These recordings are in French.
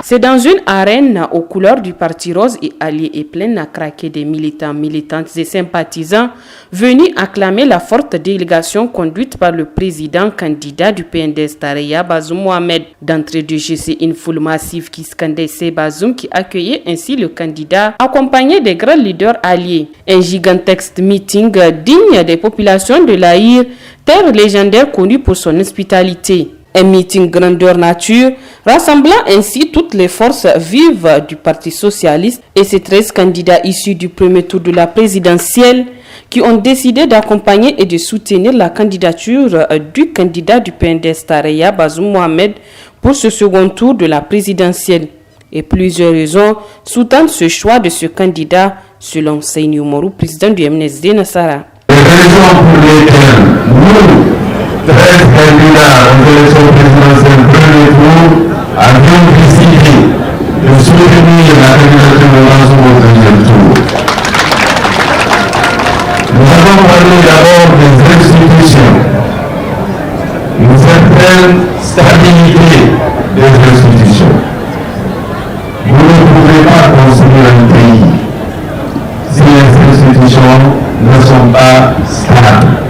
C'est dans une arène aux couleurs du parti rose et allié et pleine à craquer des militants, militantes et sympathisants venus acclamer la forte délégation conduite par le président candidat du PNDS Taraya, Bazoum Mohamed. D'entrée de jeu, c'est une foule massive qui scandait c'est Bazoum qui accueillait ainsi le candidat accompagné des grands leaders alliés. Un gigantesque meeting digne des populations de l'Aïr, terre légendaire connue pour son hospitalité. Un meeting grandeur nature, rassemblant ainsi toutes les forces vives du Parti socialiste et ses 13 candidats issus du premier tour de la présidentielle qui ont décidé d'accompagner et de soutenir la candidature du candidat du PNDS Taraya, Bazoum Mohamed, pour ce second tour de la présidentielle. Et plusieurs raisons sous-tendent ce choix de ce candidat, selon Seyni Oumarou, président du MNSD Nassara. Les raisons pour lesquelles nous, 13 candidats aux élections présidentielles premier tour avions décidé de soutenir la candidature de Bazoum au deuxième tour. Nous avons parlé d'abord des institutions, une certaine stabilité des institutions. Vous ne pouvez pas construire un pays si les institutions ne sont pas stables.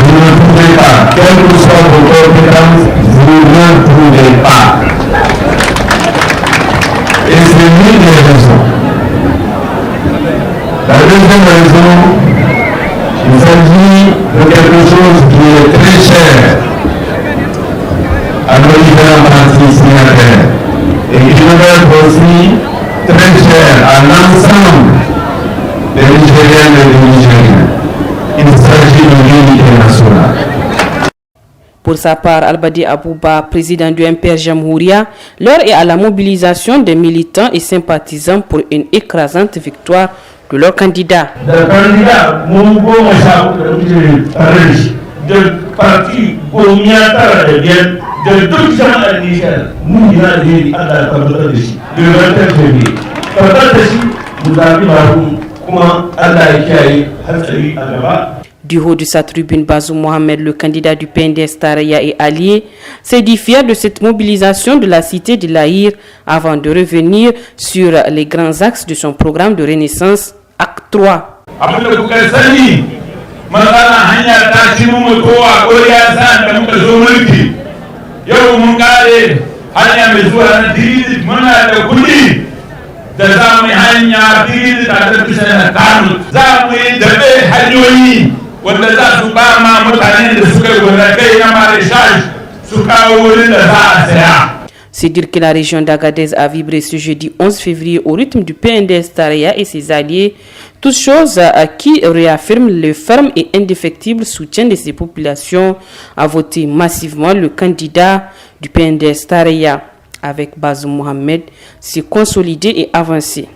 Vous ne pouvez pas, quelles que soient vos compétences, vous ne pouvez pas. Et c'est l'une des raisons. La deuxième raison, il s'agit de quelque chose qui est très cher à nos différents partis signataires et qui devrait être aussi très cher à l'ensemble des Nigériennes et des Nigériens. Il s'agit de l'unité nationale. Pour sa part, Albadi Abouba, président du MPR Jamhouria, l'heure est à la mobilisation des militants et sympathisants pour une écrasante victoire de leur candidat. Le candidat de parti Gomiatara de tout gens à Niger, nous il a dit à la Kabatashi, de 21 février. Kabatashi, nous avons comment Allah est Hatsari Agaba. Du haut de sa tribune, Bazoum Mohamed, le candidat du PNDS Taraya et allié, s'est dit fier de cette mobilisation de la cité de l'Aïr avant de revenir sur les grands axes de son programme de renaissance, acte 3. C'est dire que la région d'Agadez a vibré ce jeudi 11 février au rythme du PNDS Taraya et ses alliés, toutes choses qui réaffirment le ferme et indéfectible soutien de ces populations à voter massivement le candidat du PNDS Taraya. Avec Bazoum Mohamed, s'est consolidé et avancé.